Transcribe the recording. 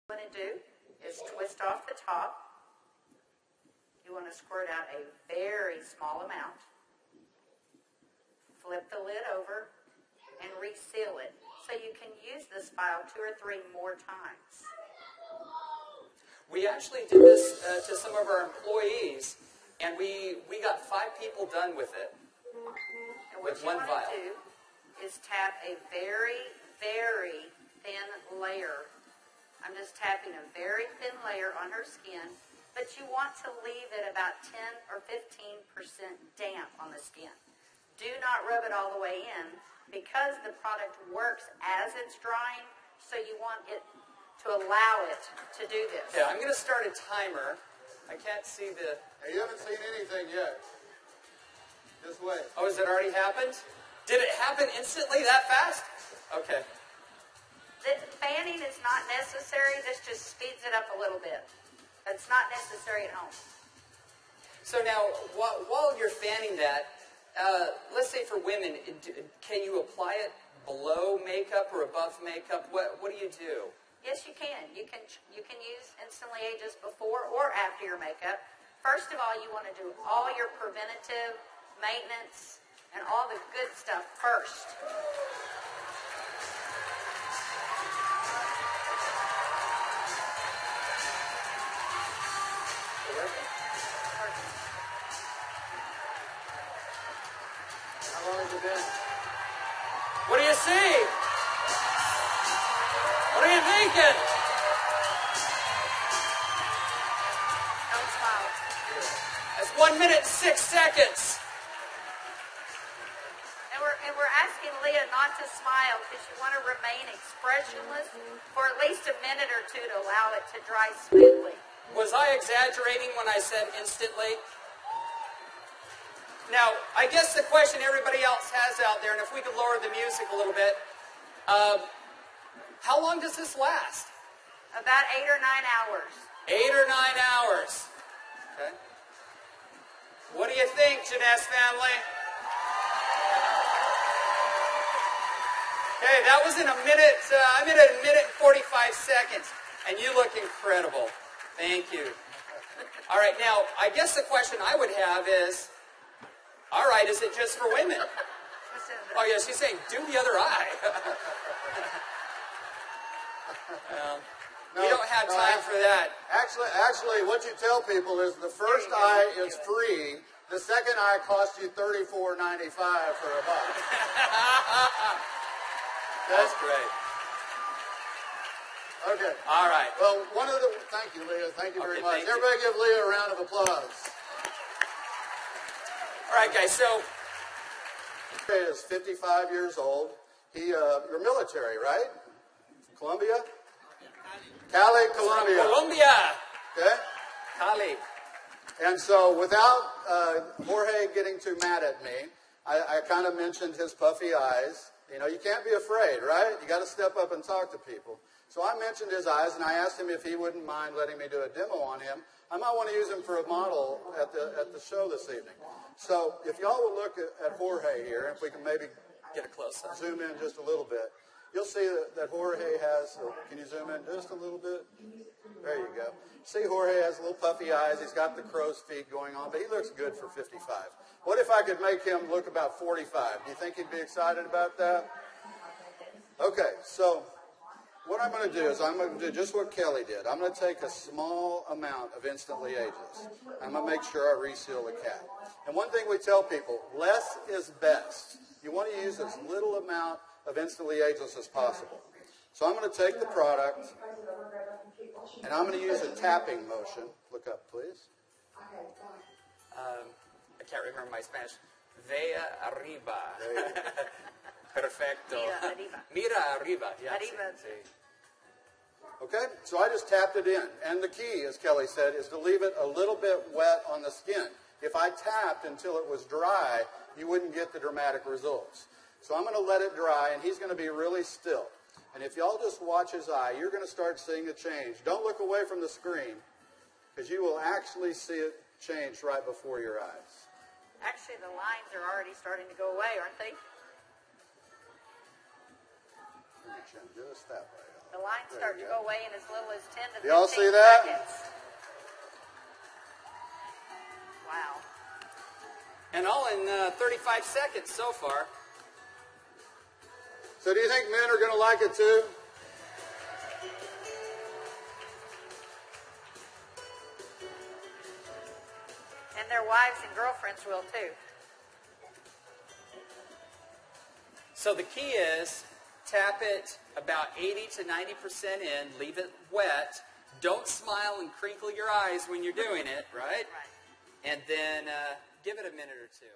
What you want to do is twist off the top. You want to squirt out a very small amount. Flip the lid over and reseal it so you can use this file 2 or 3 more times. We actually did this to some of our employees, and we got 5 people done with it. And what you want to do is tap a very, very thin layer. I'm just tapping a very thin layer on her skin, but you want to leave it about 10 or 15% damp on the skin. Do not rub it all the way in because the product works as it's drying, so you want it to allow it to do this. Yeah, I'm going to start a timer. I can't see the... Hey, you haven't seen anything yet. Just wait. Oh, has it already happened? Did it happen instantly that fast? Okay. The fanning is not necessary. This just speeds it up a little bit. It's not necessary at home. So now, while you're fanning that, let's say for women, can you apply it below makeup or above makeup? What do you do? Yes, you can. You can use Instantly Ageless before or after your makeup. First of all, you want to do all your preventative maintenance and all the good stuff first. How long has it been? What do you see? What are you thinking? Don't smile. That's 1 minute and 6 seconds. And we're asking Leah not to smile because you want to remain expressionless for at least a minute or 2 to allow it to dry smoothly. Was I exaggerating when I said instantly? Now, I guess the question everybody else has out there, and if we could lower the music a little bit, how long does this last? About 8 or 9 hours. 8 or 9 hours. Okay. What do you think, Jeunesse family? Okay, that was in a minute. I'm at a minute and 45 seconds, and you look incredible. Thank you. All right, now, I guess the question I would have is, all right, is it just for women? Oh, yeah, she's saying, do the other eye. We don't have time for that. Actually, what you tell people is the first eye is free. The second eye costs you $34.95 for a buck. That's great. Okay. All right. Well, thank you, Leah. Thank you very much. Everybody give Leah a round of applause. All right, guys, so... He is 55 years old. You're military, right? Colombia? Cali, Colombia. Colombia. Okay? Cali. And so without Jorge getting too mad at me, I kind of mentioned his puffy eyes. You know, you can't be afraid, right? You got to step up and talk to people. So I mentioned his eyes, and I asked him if he wouldn't mind letting me do a demo on him. I might want to use him for a model at the show this evening. So if y'all will look at Jorge here, if we can maybe get a close-up, zoom in just a little bit, you'll see that Jorge has, can you zoom in just a little bit? There you go. See, Jorge has little puffy eyes. He's got the crow's feet going on, but he looks good for 55. What if I could make him look about 45? Do you think he'd be excited about that? Okay, so what I'm going to do is I'm going to do just what Kelly did. I'm going to take a small amount of Instantly Ageless. I'm going to make sure I reseal the cap. And one thing we tell people, less is best. You want to use as little amount of Instantly Ageless as possible. So I'm going to take the product, and I'm going to use a tapping motion. Look up, please. I can't remember my Spanish. Vea arriba. Perfecto. Mira arriba. Mira arriba. Yeah, Arriba. Okay, so I just tapped it in. And the key, as Kelly said, is to leave it a little bit wet on the skin. If I tapped until it was dry, you wouldn't get the dramatic results. So I'm going to let it dry, and he's going to be really still. And if y'all just watch his eye, you're going to start seeing a change. Don't look away from the screen, because you will actually see it change right before your eyes. Actually, the lines are already starting to go away, aren't they? Just that way. The lines start to go away in as little as 10 to 15 Y'all see that? seconds. Wow. And all in 35 seconds so far. So do you think men are going to like it too? And their wives and girlfriends will too. So the key is tap it about 80 to 90% in, leave it wet. Don't smile and crinkle your eyes when you're doing it, right? Right. And then give it a minute or two.